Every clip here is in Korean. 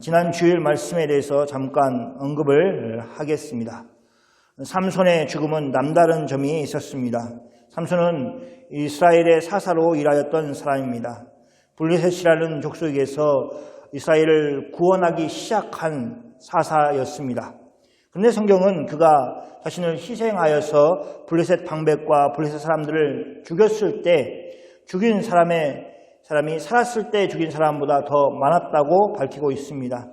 지난 주일 말씀에 대해서 잠깐 언급을 하겠습니다. 삼손의 죽음은 남다른 점이 있었습니다. 삼손은 이스라엘의 사사로 일하였던 사람입니다. 블레셋이라는 족속에서 이스라엘을 구원하기 시작한 사사였습니다. 그런데 성경은 그가 자신을 희생하여서 블레셋 방백과 블레셋 사람들을 죽였을 때 죽인 사람이 살았을 때 죽인 사람보다 더 많았다고 밝히고 있습니다.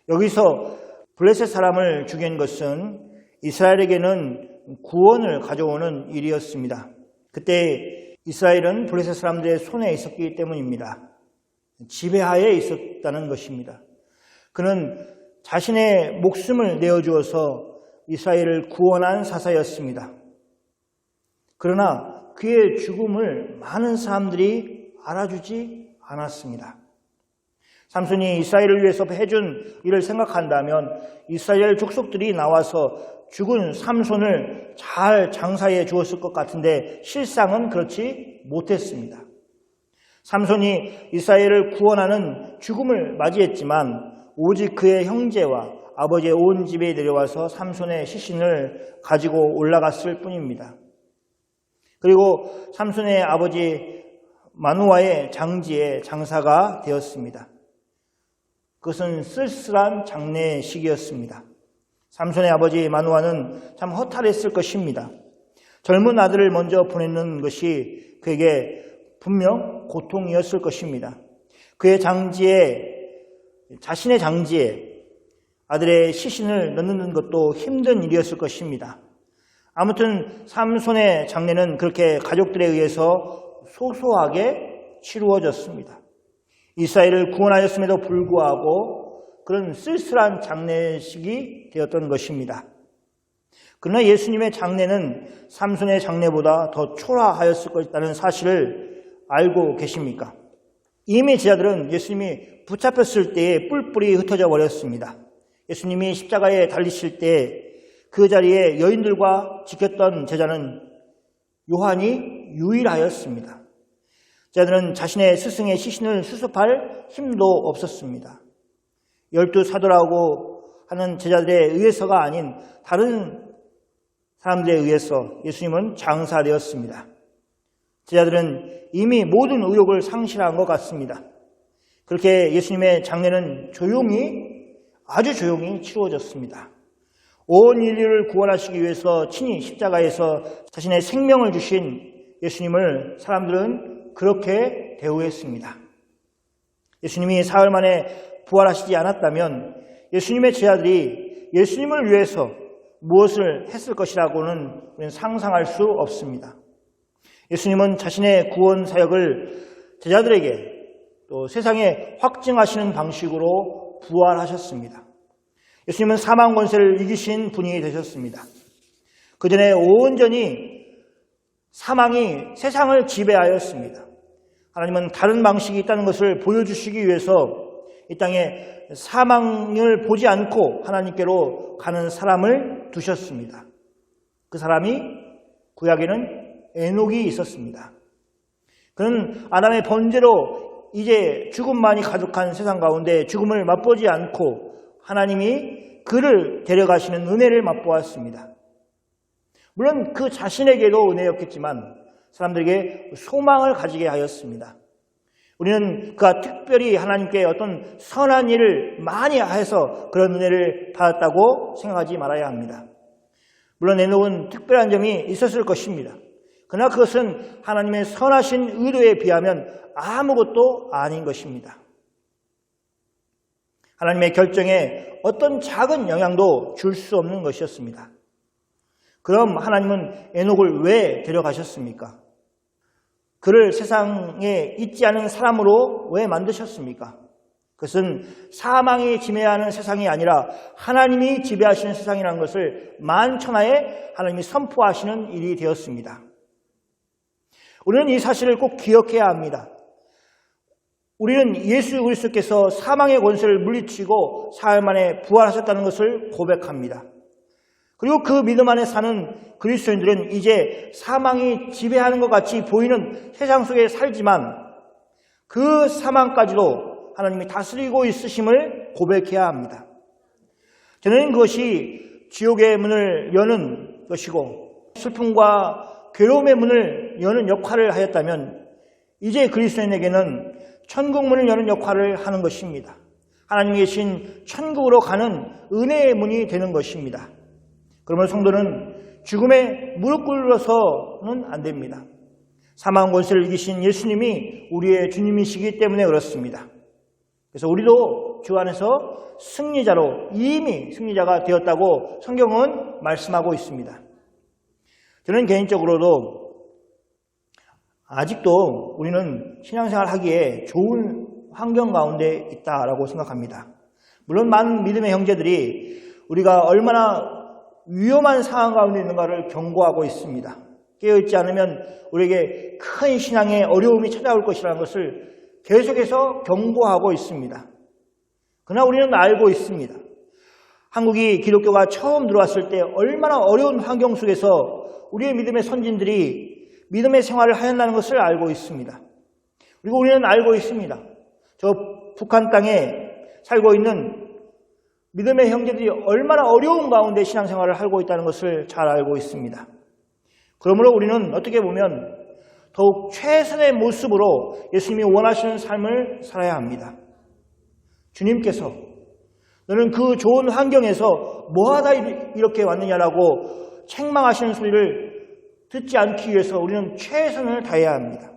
여기서 블레셋 사람을 죽인 것은 이스라엘에게는 구원을 가져오는 일이었습니다. 그때 이스라엘은 블레셋 사람들의 손에 있었기 때문입니다. 지배하에 있었다는 것입니다. 그는 자신의 목숨을 내어주어서 이스라엘을 구원한 사사였습니다. 그러나 그의 죽음을 많은 사람들이 알아주지 않았습니다. 삼손이 이스라엘을 위해서 해준 일을 생각한다면 이스라엘 족속들이 나와서 죽은 삼손을 잘 장사해 주었을 것 같은데 실상은 그렇지 못했습니다. 삼손이 이스라엘을 구원하는 죽음을 맞이했지만 오직 그의 형제와 아버지의 온 집에 내려와서 삼손의 시신을 가지고 올라갔을 뿐입니다. 그리고 삼손의 아버지 마누아의 장지에 장사가 되었습니다. 그것은 쓸쓸한 장례식이었습니다. 삼손의 아버지 마누아는 참 허탈했을 것입니다. 젊은 아들을 먼저 보내는 것이 그에게 분명 고통이었을 것입니다. 그의 자신의 장지에 아들의 시신을 넣는 것도 힘든 일이었을 것입니다. 아무튼 삼손의 장례는 그렇게 가족들에 의해서 소소하게 치루어졌습니다. 이스라엘을 구원하였음에도 불구하고 그런 쓸쓸한 장례식이 되었던 것입니다. 그러나 예수님의 장례는 삼손의 장례보다 더 초라하였을 것이라는 사실을 알고 계십니까? 이미 제자들은 예수님이 붙잡혔을 때에 뿔뿔이 흩어져 버렸습니다. 예수님이 십자가에 달리실 때 그 자리에 여인들과 지켰던 제자는 요한이 유일하였습니다. 제자들은 자신의 스승의 시신을 수습할 힘도 없었습니다. 12사도라고 하는 제자들에 의해서가 아닌 다른 사람들에 의해서 예수님은 장사되었습니다. 제자들은 이미 모든 의욕을 상실한 것 같습니다. 그렇게 예수님의 장례는 아주 조용히 치루어졌습니다. 온 인류를 구원하시기 위해서 친히 십자가에서 자신의 생명을 주신 예수님을 사람들은 그렇게 대우했습니다. 예수님이 사흘 만에 부활하시지 않았다면 예수님의 제자들이 예수님을 위해서 무엇을 했을 것이라고는 우리는 상상할 수 없습니다. 예수님은 자신의 구원 사역을 제자들에게 또 세상에 확증하시는 방식으로 부활하셨습니다. 예수님은 사망 권세를 이기신 분이 되셨습니다. 그 전에 온전히 사망이 세상을 지배하였습니다. 하나님은 다른 방식이 있다는 것을 보여주시기 위해서 이 땅에 사망을 보지 않고 하나님께로 가는 사람을 두셨습니다. 그 사람이 구약에는 에녹이 있었습니다. 그는 아담의 번제로 이제 죽음만이 가득한 세상 가운데 죽음을 맛보지 않고 하나님이 그를 데려가시는 은혜를 맛보았습니다. 물론 그 자신에게도 은혜였겠지만 사람들에게 소망을 가지게 하였습니다. 우리는 그가 특별히 하나님께 어떤 선한 일을 많이 해서 그런 은혜를 받았다고 생각하지 말아야 합니다. 물론 에녹은 특별한 점이 있었을 것입니다. 그러나 그것은 하나님의 선하신 의도에 비하면 아무것도 아닌 것입니다. 하나님의 결정에 어떤 작은 영향도 줄 수 없는 것이었습니다. 그럼 하나님은 에녹을 왜 데려가셨습니까? 그를 세상에 있지 않은 사람으로 왜 만드셨습니까? 그것은 사망이 지배하는 세상이 아니라 하나님이 지배하시는 세상이라는 것을 만천하에 하나님이 선포하시는 일이 되었습니다. 우리는 이 사실을 꼭 기억해야 합니다. 우리는 예수 그리스도께서 사망의 권세를 물리치고 사흘 만에 부활하셨다는 것을 고백합니다. 그리고 그 믿음 안에 사는 그리스도인들은 이제 사망이 지배하는 것 같이 보이는 세상 속에 살지만 그 사망까지도 하나님이 다스리고 있으심을 고백해야 합니다. 저는 그것이 지옥의 문을 여는 것이고 슬픔과 괴로움의 문을 여는 역할을 하였다면 이제 그리스도인에게는 천국 문을 여는 역할을 하는 것입니다. 하나님이 계신 천국으로 가는 은혜의 문이 되는 것입니다. 그러면 성도는 죽음에 무릎 꿇어서는 안 됩니다. 사망 권세를 이기신 예수님이 우리의 주님이시기 때문에 그렇습니다. 그래서 우리도 주 안에서 승리자로 이미 승리자가 되었다고 성경은 말씀하고 있습니다. 저는 개인적으로도 아직도 우리는 신앙생활 하기에 좋은 환경 가운데 있다라고 생각합니다. 물론 많은 믿음의 형제들이 우리가 얼마나 위험한 상황 가운데 있는가를 경고하고 있습니다. 깨어있지 않으면 우리에게 큰 신앙의 어려움이 찾아올 것이라는 것을 계속해서 경고하고 있습니다. 그러나 우리는 알고 있습니다. 한국이 기독교가 처음 들어왔을 때 얼마나 어려운 환경 속에서 우리의 믿음의 선진들이 믿음의 생활을 하였다는 것을 알고 있습니다. 그리고 우리는 알고 있습니다. 저 북한 땅에 살고 있는 믿음의 형제들이 얼마나 어려운 가운데 신앙생활을 하고 있다는 것을 잘 알고 있습니다. 그러므로 우리는 어떻게 보면 더욱 최선의 모습으로 예수님이 원하시는 삶을 살아야 합니다. 주님께서 너는 그 좋은 환경에서 뭐하다 이렇게 왔느냐라고 책망하시는 소리를 듣지 않기 위해서 우리는 최선을 다해야 합니다.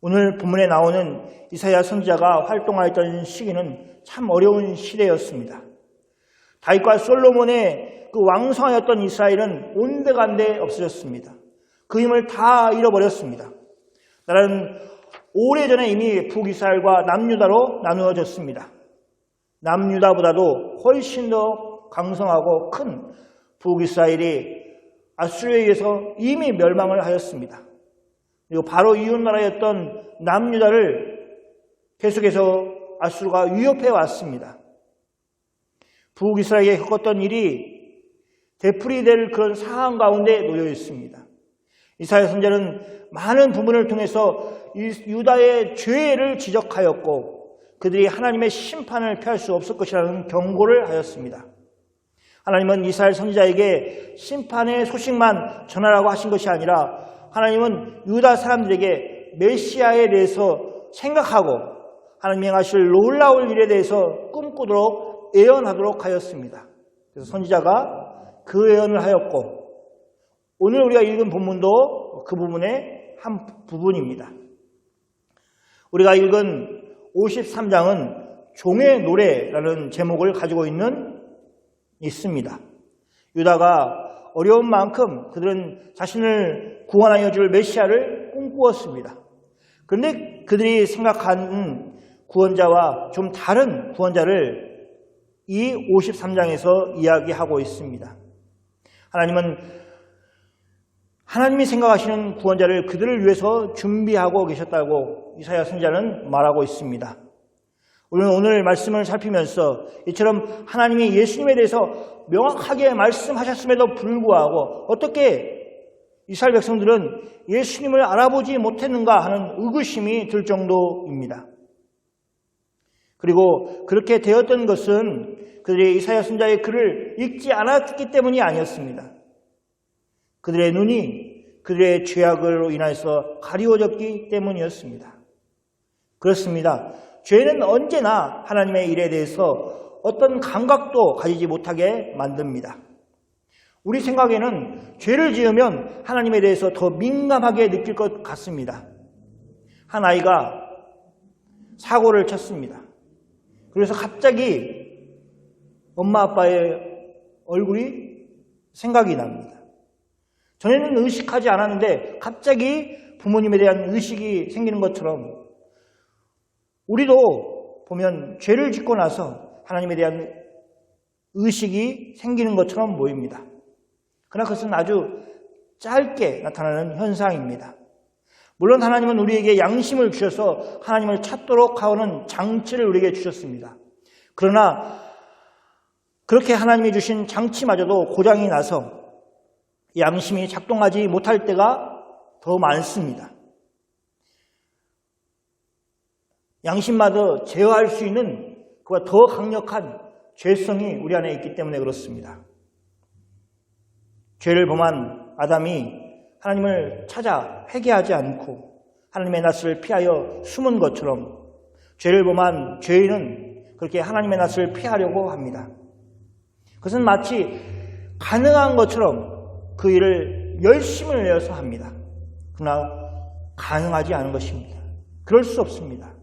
오늘 본문에 나오는 이사야 선지자가 활동하였던 시기는 참 어려운 시대였습니다. 다윗과 솔로몬의 그 왕성하였던 이스라엘은 온데간데 없어졌습니다. 그 힘을 다 잃어버렸습니다. 나라는 오래전에 이미 북이스라엘과 남유다로 나누어졌습니다. 남유다보다도 훨씬 더 강성하고 큰 북이스라엘이 아수르에 의해서 이미 멸망을 하였습니다. 그리고 바로 이웃나라였던 남유다를 계속해서 아수르가 위협해 왔습니다. 북이스라엘에 겪었던 일이 되풀이될 그런 상황 가운데 놓여 있습니다. 이사야 선지자는 많은 부분을 통해서 유다의 죄를 지적하였고 그들이 하나님의 심판을 피할 수 없을 것이라는 경고를 하였습니다. 하나님은 이스라엘 선지자에게 심판의 소식만 전하라고 하신 것이 아니라 하나님은 유다 사람들에게 메시아에 대해서 생각하고 하나님이 행하실 놀라울 일에 대해서 꿈꾸도록 예언하도록 하였습니다. 그래서 선지자가 그 예언을 하였고 오늘 우리가 읽은 본문도 그 부분의 한 부분입니다. 우리가 읽은 53장은 종의 노래라는 제목을 가지고 있습니다. 유다가 어려운 만큼 그들은 자신을 구원하여 줄 메시아를 꿈꾸었습니다. 그런데 그들이 생각한 구원자와 좀 다른 구원자를 이 53장에서 이야기하고 있습니다. 하나님이 생각하시는 구원자를 그들을 위해서 준비하고 계셨다고 이사야 선지자는 말하고 있습니다. 우리는 오늘 말씀을 살피면서 이처럼 하나님이 예수님에 대해서 명확하게 말씀하셨음에도 불구하고 어떻게 이스라엘 백성들은 예수님을 알아보지 못했는가 하는 의구심이 들 정도입니다. 그리고 그렇게 되었던 것은 그들이 이사야 선지자의 글을 읽지 않았기 때문이 아니었습니다. 그들의 눈이 그들의 죄악으로 인해서 가리워졌기 때문이었습니다. 그렇습니다. 죄는 언제나 하나님의 일에 대해서 어떤 감각도 가지지 못하게 만듭니다. 우리 생각에는 죄를 지으면 하나님에 대해서 더 민감하게 느낄 것 같습니다. 한 아이가 사고를 쳤습니다. 그래서 갑자기 엄마 아빠의 얼굴이 생각이 납니다. 전에는 의식하지 않았는데 갑자기 부모님에 대한 의식이 생기는 것처럼 우리도 보면 죄를 짓고 나서 하나님에 대한 의식이 생기는 것처럼 보입니다. 그러나 그것은 아주 짧게 나타나는 현상입니다. 물론 하나님은 우리에게 양심을 주셔서 하나님을 찾도록 하는 장치를 우리에게 주셨습니다. 그러나 그렇게 하나님이 주신 장치마저도 고장이 나서 양심이 작동하지 못할 때가 더 많습니다. 양심마저 제어할 수 있는 그와 더 강력한 죄성이 우리 안에 있기 때문에 그렇습니다. 죄를 범한 아담이 하나님을 찾아 회개하지 않고 하나님의 낯을 피하여 숨은 것처럼 죄를 범한 죄인은 그렇게 하나님의 낯을 피하려고 합니다. 그것은 마치 가능한 것처럼 그 일을 열심을 내어서 합니다. 그러나 가능하지 않은 것입니다. 그럴 수 없습니다.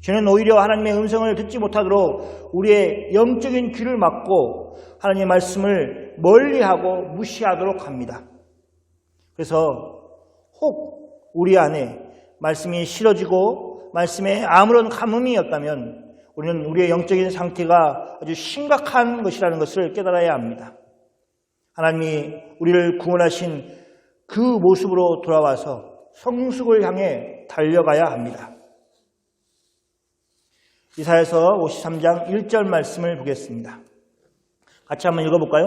죄는 오히려 하나님의 음성을 듣지 못하도록 우리의 영적인 귀를 막고 하나님의 말씀을 멀리하고 무시하도록 합니다. 그래서 혹 우리 안에 말씀이 싫어지고 말씀에 아무런 감흥이 없다면 우리는 우리의 영적인 상태가 아주 심각한 것이라는 것을 깨달아야 합니다. 하나님이 우리를 구원하신 그 모습으로 돌아와서 성숙을 향해 달려가야 합니다. 이사야서 53장 1절 말씀을 보겠습니다. 같이 한번 읽어볼까요?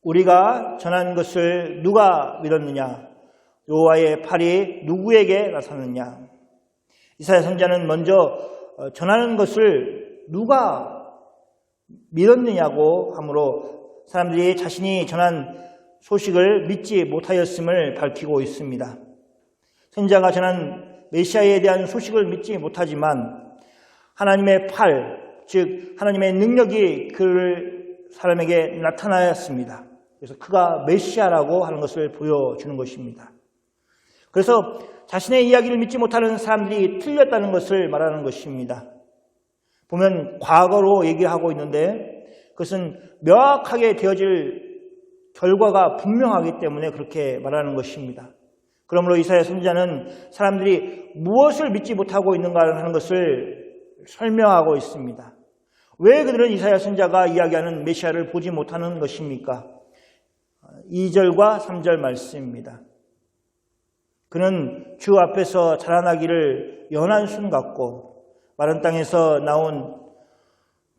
우리가 전한 것을 누가 믿었느냐? 여호와의 팔이 누구에게 나섰느냐? 이사야 선지자는 먼저 전하는 것을 누가 믿었느냐고 하므로 사람들이 자신이 전한 소식을 믿지 못하였음을 밝히고 있습니다. 선지자가 전한 메시아에 대한 소식을 믿지 못하지만 하나님의 팔, 즉 하나님의 능력이 그 사람에게 나타나였습니다. 그래서 그가 메시아라고 하는 것을 보여주는 것입니다. 그래서 자신의 이야기를 믿지 못하는 사람들이 틀렸다는 것을 말하는 것입니다. 보면 과거로 얘기하고 있는데 그것은 명확하게 되어질 결과가 분명하기 때문에 그렇게 말하는 것입니다. 그러므로 이사야 선지자는 사람들이 무엇을 믿지 못하고 있는가 하는 것을 설명하고 있습니다. 왜 그들은 이사야 선지자가 이야기하는 메시아를 보지 못하는 것입니까? 2절과 3절 말씀입니다. 그는 주 앞에서 자라나기를 연한 순 같고 마른 땅에서 나온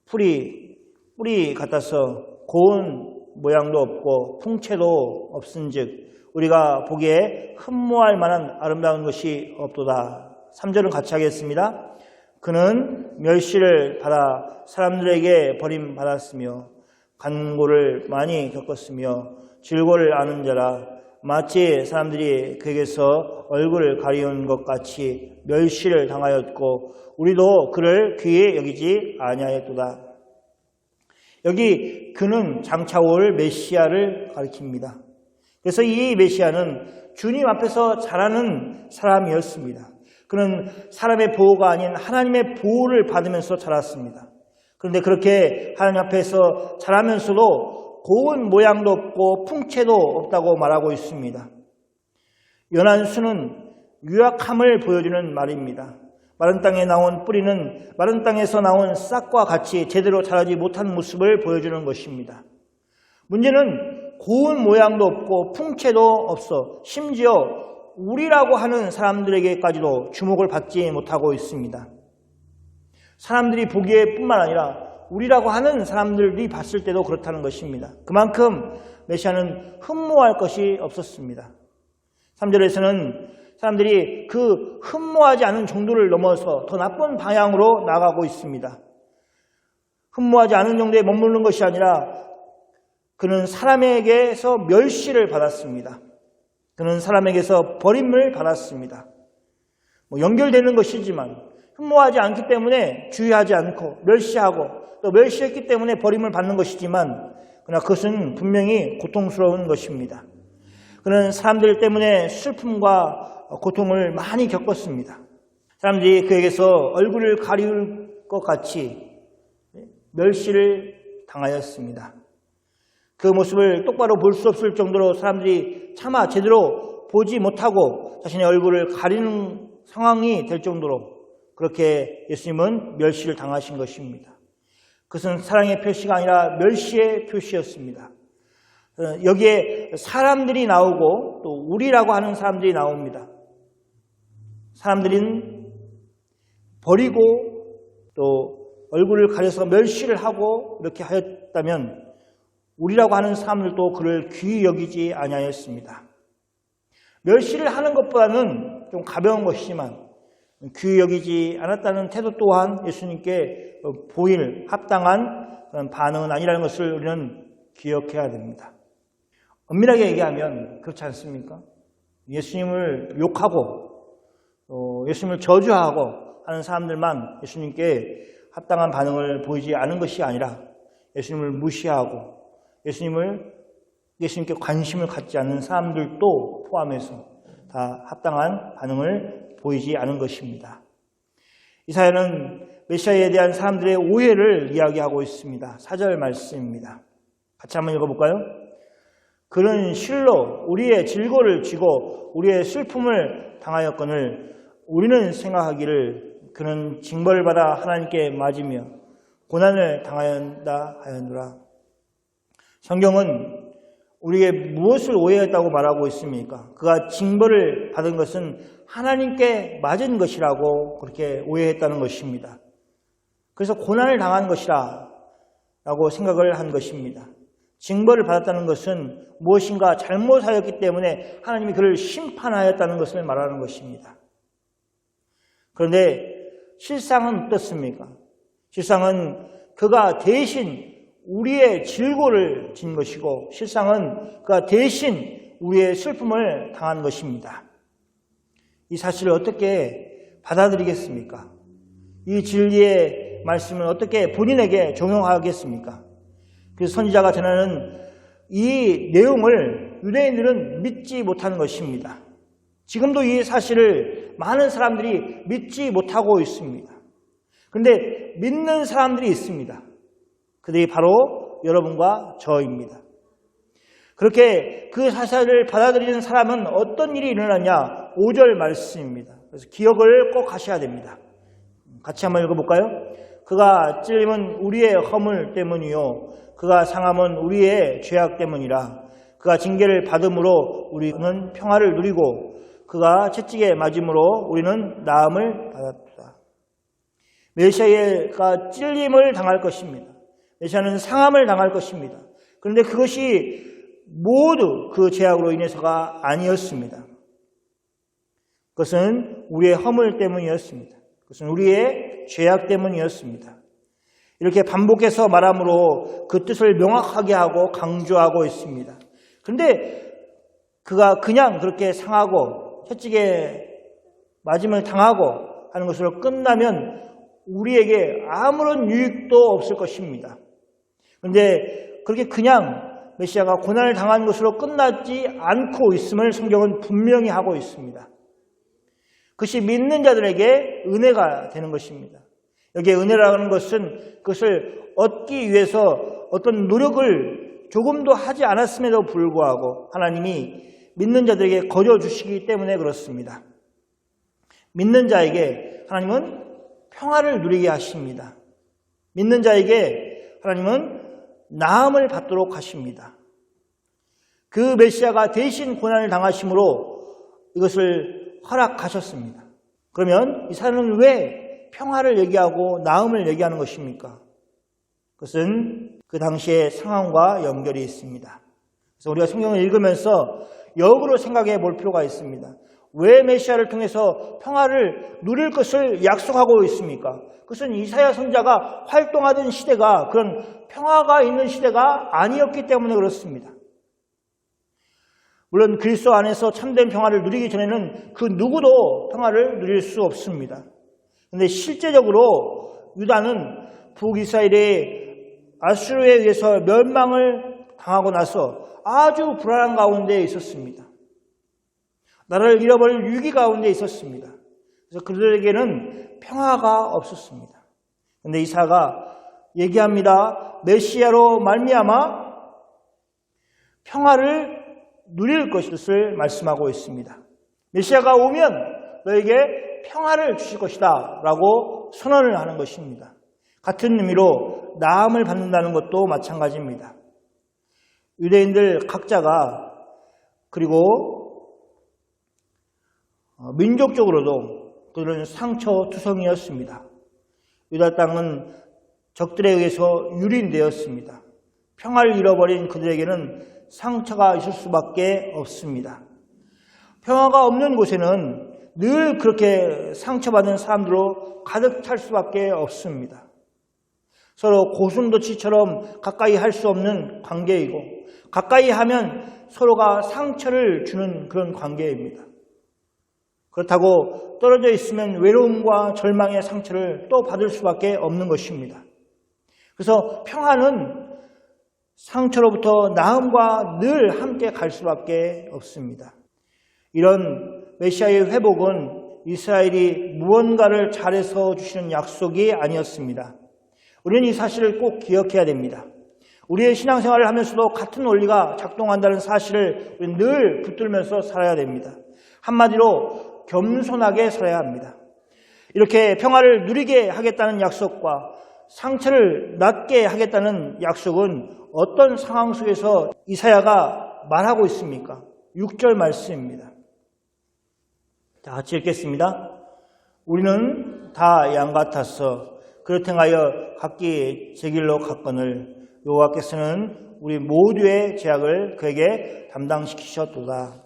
뿌리 같아서 고운 모양도 없고 풍채도 없은즉 우리가 보기에 흠모할 만한 아름다운 것이 없도다. 3절은 같이 하겠습니다. 그는 멸시를 받아 사람들에게 버림받았으며 간고를 많이 겪었으며 질고를 아는 자라 마치 사람들이 그에게서 얼굴을 가리운 것 같이 멸시를 당하였고 우리도 그를 귀히 여기지 아니하였도다. 여기 그는 장차 올 메시아를 가리킵니다. 그래서 이 메시아는 주님 앞에서 자라는 사람이었습니다. 그는 사람의 보호가 아닌 하나님의 보호를 받으면서 자랐습니다. 그런데 그렇게 하나님 앞에서 자라면서도 고운 모양도 없고 풍채도 없다고 말하고 있습니다. 연한 수는 유약함을 보여주는 말입니다. 마른 땅에 나온 뿌리는 마른 땅에서 나온 싹과 같이 제대로 자라지 못한 모습을 보여주는 것입니다. 문제는 고운 모양도 없고 풍채도 없어 심지어 우리라고 하는 사람들에게까지도 주목을 받지 못하고 있습니다. 사람들이 보기에 뿐만 아니라 우리라고 하는 사람들이 봤을 때도 그렇다는 것입니다. 그만큼 메시아는 흠모할 것이 없었습니다. 3절에서는 사람들이 그 흠모하지 않은 정도를 넘어서 더 나쁜 방향으로 나가고 있습니다. 흠모하지 않은 정도에 머무르는 것이 아니라 그는 사람에게서 멸시를 받았습니다. 그는 사람에게서 버림을 받았습니다. 연결되는 것이지만 흠모하지 않기 때문에 주의하지 않고 멸시하고 또 멸시했기 때문에 버림을 받는 것이지만 그러나 그것은 분명히 고통스러운 것입니다. 그는 사람들 때문에 슬픔과 고통을 많이 겪었습니다. 사람들이 그에게서 얼굴을 가리울 것 같이 멸시를 당하였습니다. 그 모습을 똑바로 볼 수 없을 정도로 사람들이 차마 제대로 보지 못하고 자신의 얼굴을 가리는 상황이 될 정도로 그렇게 예수님은 멸시를 당하신 것입니다. 그것은 사랑의 표시가 아니라 멸시의 표시였습니다. 여기에 사람들이 나오고 또 우리라고 하는 사람들이 나옵니다. 사람들은 버리고 또 얼굴을 가려서 멸시를 하고 이렇게 하였다면 우리라고 하는 사람들도 그를 귀히 여기지 아니하였습니다. 멸시를 하는 것보다는 좀 가벼운 것이지만 귀히 여기지 않았다는 태도 또한 예수님께 보일 합당한 그런 반응은 아니라는 것을 우리는 기억해야 됩니다. 엄밀하게 얘기하면 그렇지 않습니까? 예수님을 욕하고 예수님을 저주하고 하는 사람들만 예수님께 합당한 반응을 보이지 않은 것이 아니라 예수님을 무시하고 예수님께 관심을 갖지 않는 사람들도 포함해서 다 합당한 반응을 보이지 않은 것입니다. 이사야는 메시아에 대한 사람들의 오해를 이야기하고 있습니다. 4절 말씀입니다. 같이 한번 읽어볼까요? 그는 실로 우리의 질고를 쥐고 우리의 슬픔을 당하였거늘 우리는 생각하기를 그는 징벌을 받아 하나님께 맞으며 고난을 당하였다 하였노라. 성경은 우리에게 무엇을 오해했다고 말하고 있습니까? 그가 징벌을 받은 것은 하나님께 맞은 것이라고 그렇게 오해했다는 것입니다. 그래서 고난을 당한 것이라 라고 생각을 한 것입니다. 징벌을 받았다는 것은 무엇인가 잘못하였기 때문에 하나님이 그를 심판하였다는 것을 말하는 것입니다. 그런데 실상은 어떻습니까? 실상은 그가 대신 우리의 질고를 진 것이고 실상은 그가 대신 우리의 슬픔을 당한 것입니다. 이 사실을 어떻게 받아들이겠습니까? 이 진리의 말씀을 어떻게 본인에게 적용하겠습니까? 그래서 선지자가 전하는 이 내용을 유대인들은 믿지 못하는 것입니다. 지금도 이 사실을 많은 사람들이 믿지 못하고 있습니다. 그런데 믿는 사람들이 있습니다. 그들이 바로 여러분과 저입니다. 그렇게 그 사실을 받아들이는 사람은 어떤 일이 일어나냐? 5절 말씀입니다. 그래서 기억을 꼭 하셔야 됩니다. 같이 한번 읽어볼까요? 그가 찔림은 우리의 허물 때문이요 그가 상함은 우리의 죄악 때문이라. 그가 징계를 받음으로 우리는 평화를 누리고 그가 채찍에 맞음으로 우리는 나음을 받았다. 메시아가 찔림을 당할 것입니다. 메시아는 상함을 당할 것입니다. 그런데 그것이 모두 그 죄악으로 인해서가 아니었습니다. 그것은 우리의 허물 때문이었습니다. 그것은 우리의 죄악 때문이었습니다. 이렇게 반복해서 말함으로 그 뜻을 명확하게 하고 강조하고 있습니다. 그런데 그가 그냥 그렇게 상하고 채찍에 맞음을 당하고 하는 것으로 끝나면 우리에게 아무런 유익도 없을 것입니다. 그런데 그렇게 그냥 메시아가 고난을 당한 것으로 끝나지 않고 있음을 성경은 분명히 하고 있습니다. 그것이 믿는 자들에게 은혜가 되는 것입니다. 여기에 은혜라는 것은 그것을 얻기 위해서 어떤 노력을 조금도 하지 않았음에도 불구하고 하나님이 믿는 자들에게 거저 주시기 때문에 그렇습니다. 믿는 자에게 하나님은 평화를 누리게 하십니다. 믿는 자에게 하나님은 나음을 받도록 하십니다. 그 메시아가 대신 고난을 당하심으로 이것을 허락하셨습니다. 그러면 이 사람은 왜 평화를 얘기하고 나음을 얘기하는 것입니까? 그것은 그 당시의 상황과 연결이 있습니다. 그래서 우리가 성경을 읽으면서 역으로 생각해 볼 필요가 있습니다. 왜 메시아를 통해서 평화를 누릴 것을 약속하고 있습니까? 그것은 이사야 선지자가 활동하던 시대가 그런 평화가 있는 시대가 아니었기 때문에 그렇습니다. 물론 그리스도 안에서 참된 평화를 누리기 전에는 그 누구도 평화를 누릴 수 없습니다. 그런데 실제적으로 유다는 북이스라엘의 아수르에 의해서 멸망을 당하고 나서 아주 불안한 가운데 있었습니다. 나라를 잃어버릴 위기 가운데 있었습니다. 그래서 그들에게는 평화가 없었습니다. 그런데 이사야가 얘기합니다. 메시아로 말미암아 평화를 누릴 것을 말씀하고 있습니다. 메시아가 오면 너에게 평화를 주실 것이다 라고 선언을 하는 것입니다. 같은 의미로 나음을 받는다는 것도 마찬가지입니다. 유대인들 각자가 그리고 민족적으로도 그들은 상처투성이었습니다. 유다 땅은 적들에 의해서 유린되었습니다. 평화를 잃어버린 그들에게는 상처가 있을 수밖에 없습니다. 평화가 없는 곳에는 늘 그렇게 상처받은 사람들로 가득 찰 수밖에 없습니다. 서로 고슴도치처럼 가까이 할 수 없는 관계이고 가까이 하면 서로가 상처를 주는 그런 관계입니다. 그렇다고 떨어져 있으면 외로움과 절망의 상처를 또 받을 수밖에 없는 것입니다. 그래서 평화는 상처로부터 나음과 늘 함께 갈 수밖에 없습니다. 이런 메시아의 회복은 이스라엘이 무언가를 잘해서 주시는 약속이 아니었습니다. 우리는 이 사실을 꼭 기억해야 됩니다. 우리의 신앙생활을 하면서도 같은 원리가 작동한다는 사실을 우리는 늘 붙들면서 살아야 됩니다. 한마디로 겸손하게 살아야 합니다. 이렇게 평화를 누리게 하겠다는 약속과 상처를 낫게 하겠다는 약속은 어떤 상황 속에서 이사야가 말하고 있습니까? 6절 말씀입니다. 자, 같이 읽겠습니다. 우리는 다 양 같아서 그릇 행하여 각기 제 길로 갔거늘 여호와께서는 우리 모두의 죄악을 그에게 담당시키셨도다.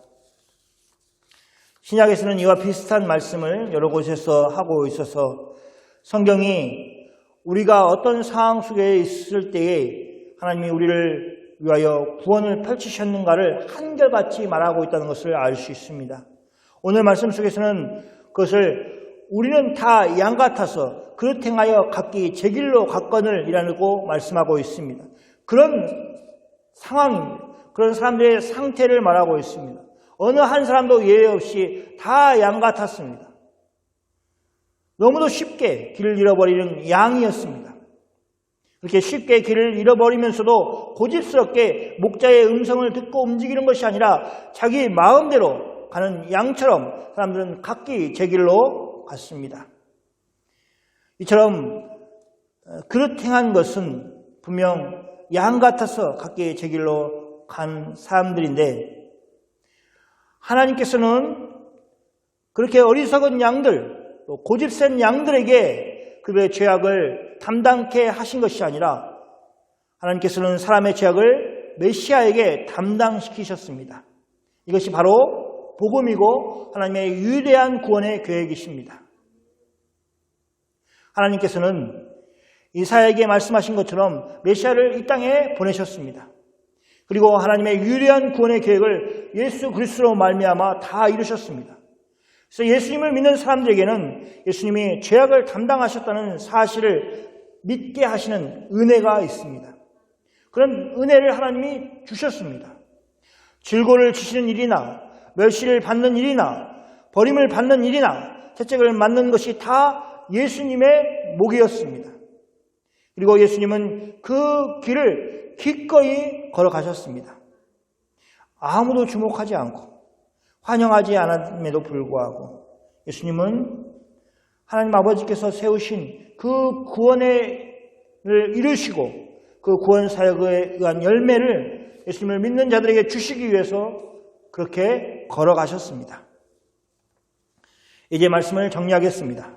신약에서는 이와 비슷한 말씀을 여러 곳에서 하고 있어서 성경이 우리가 어떤 상황 속에 있을 때에 하나님이 우리를 위하여 구원을 펼치셨는가를 한결같이 말하고 있다는 것을 알 수 있습니다. 오늘 말씀 속에서는 그것을 우리는 다 양 같아서 그릇 행하여 각기 제 길로 갔거늘 이라고 말씀하고 있습니다. 그런 상황입니다. 그런 사람들의 상태를 말하고 있습니다. 어느 한 사람도 예외 없이 다 양 같았습니다. 너무도 쉽게 길을 잃어버리는 양이었습니다. 그렇게 쉽게 길을 잃어버리면서도 고집스럽게 목자의 음성을 듣고 움직이는 것이 아니라 자기 마음대로 가는 양처럼 사람들은 각기 제 길로 갔습니다. 이처럼 그릇 행한 것은 분명 양 같아서 각기 제 길로 간 사람들인데 하나님께서는 그렇게 어리석은 양들, 또 고집센 양들에게 그들의 죄악을 담당케 하신 것이 아니라 하나님께서는 사람의 죄악을 메시아에게 담당시키셨습니다. 이것이 바로 복음이고 하나님의 위대한 구원의 계획이십니다. 하나님께서는 이사야에게 말씀하신 것처럼 메시아를 이 땅에 보내셨습니다. 그리고 하나님의 위대한 구원의 계획을 예수 그리스도로 말미암아 다 이루셨습니다. 그래서 예수님을 믿는 사람들에게는 예수님이 죄악을 담당하셨다는 사실을 믿게 하시는 은혜가 있습니다. 그런 은혜를 하나님이 주셨습니다. 질고를 지시는 일이나 멸시를 받는 일이나 버림을 받는 일이나 채찍을 맞는 것이 다 예수님의 몫이었습니다. 그리고 예수님은 그 길을 기꺼이 걸어가셨습니다. 아무도 주목하지 않고 환영하지 않았음에도 불구하고 예수님은 하나님 아버지께서 세우신 그 구원을 이루시고 그 구원 사역에 의한 열매를 예수님을 믿는 자들에게 주시기 위해서 그렇게 걸어가셨습니다. 이제 말씀을 정리하겠습니다.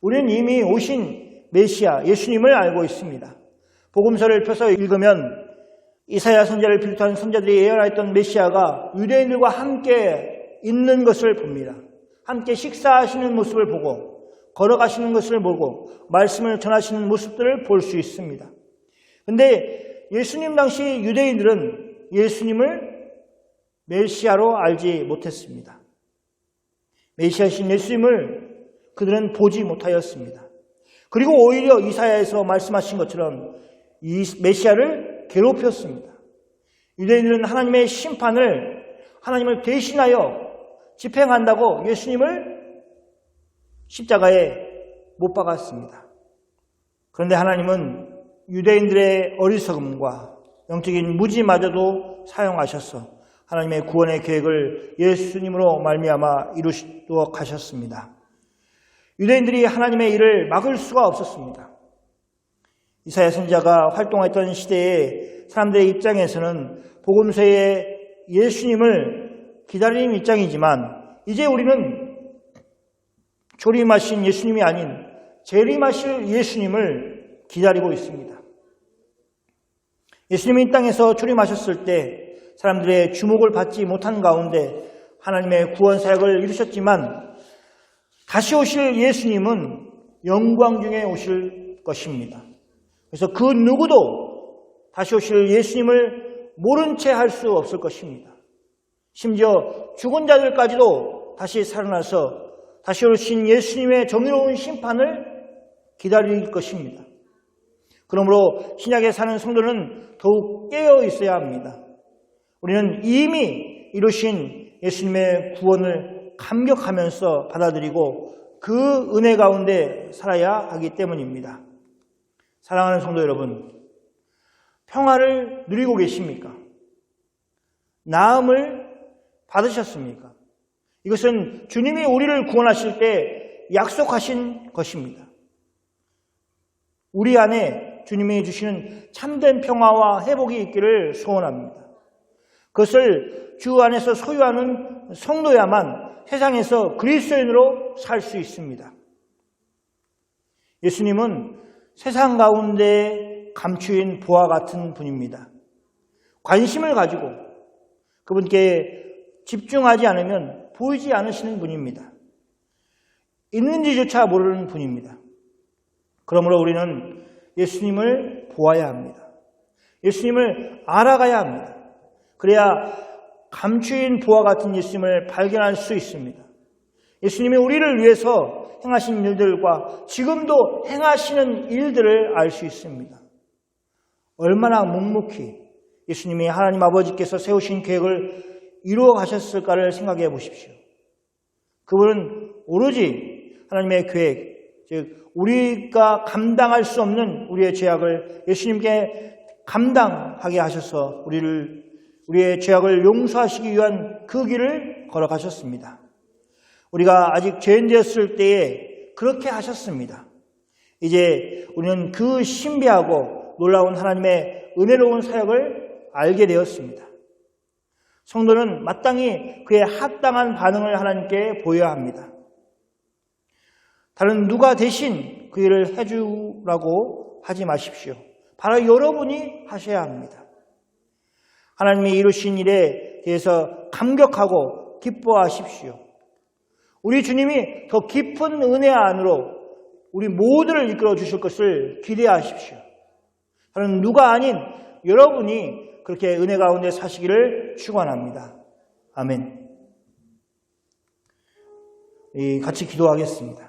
우리는 이미 오신 메시아 예수님을 알고 있습니다. 복음서를 펴서 읽으면 이사야 선지자를 비롯한 선지자들이 예언하였던 메시아가 유대인들과 함께 있는 것을 봅니다. 함께 식사하시는 모습을 보고 걸어가시는 것을 보고 말씀을 전하시는 모습들을 볼 수 있습니다. 그런데 예수님 당시 유대인들은 예수님을 메시아로 알지 못했습니다. 메시아신 예수님을 그들은 보지 못하였습니다. 그리고 오히려 이사야에서 말씀하신 것처럼 이 메시아를 괴롭혔습니다. 유대인들은 하나님의 심판을 하나님을 대신하여 집행한다고 예수님을 십자가에 못 박았습니다. 그런데 하나님은 유대인들의 어리석음과 영적인 무지마저도 사용하셔서 하나님의 구원의 계획을 예수님으로 말미암아 이루도록 하셨습니다. 유대인들이 하나님의 일을 막을 수가 없었습니다. 이사야 선지자가 활동했던 시대에 사람들의 입장에서는 복음서의 예수님을 기다리는 입장이지만 이제 우리는 조림하신 예수님이 아닌 재림하실 예수님을 기다리고 있습니다. 예수님이 이 땅에서 조림하셨을 때 사람들의 주목을 받지 못한 가운데 하나님의 구원 사역을 이루셨지만 다시 오실 예수님은 영광 중에 오실 것입니다. 그래서 그 누구도 다시 오실 예수님을 모른 채 할 수 없을 것입니다. 심지어 죽은 자들까지도 다시 살아나서 다시 오신 예수님의 정의로운 심판을 기다릴 것입니다. 그러므로 신약에 사는 성도는 더욱 깨어 있어야 합니다. 우리는 이미 이루신 예수님의 구원을 감격하면서 받아들이고 그 은혜 가운데 살아야 하기 때문입니다. 사랑하는 성도 여러분, 평화를 누리고 계십니까? 나음을 받으셨습니까? 이것은 주님이 우리를 구원하실 때 약속하신 것입니다. 우리 안에 주님이 주시는 참된 평화와 회복이 있기를 소원합니다. 그것을 주 안에서 소유하는 성도야만 세상에서 그리스도인으로 살 수 있습니다. 예수님은 세상 가운데 감추인 보화 같은 분입니다. 관심을 가지고 그분께 집중하지 않으면 보이지 않으시는 분입니다. 있는지조차 모르는 분입니다. 그러므로 우리는 예수님을 보아야 합니다. 예수님을 알아가야 합니다. 그래야 감추인 보화 같은 예수님을 발견할 수 있습니다. 예수님이 우리를 위해서 행하신 일들과 지금도 행하시는 일들을 알 수 있습니다. 얼마나 묵묵히 예수님이 하나님 아버지께서 세우신 계획을 이루어 가셨을까를 생각해 보십시오. 그분은 오로지 하나님의 계획, 즉 우리가 감당할 수 없는 우리의 죄악을 예수님께 감당하게 하셔서 우리의 죄악을 용서하시기 위한 그 길을 걸어가셨습니다. 우리가 아직 죄인 되었을 때에 그렇게 하셨습니다. 이제 우리는 그 신비하고 놀라운 하나님의 은혜로운 사역을 알게 되었습니다. 성도는 마땅히 그에 합당한 반응을 하나님께 보여야 합니다. 다른 누가 대신 그 일을 해주라고 하지 마십시오. 바로 여러분이 하셔야 합니다. 하나님이 이루신 일에 대해서 감격하고 기뻐하십시오. 우리 주님이 더 깊은 은혜 안으로 우리 모두를 이끌어 주실 것을 기대하십시오. 다른 누가 아닌 여러분이 그렇게 은혜 가운데 사시기를 축원합니다. 아멘. 같이 기도하겠습니다.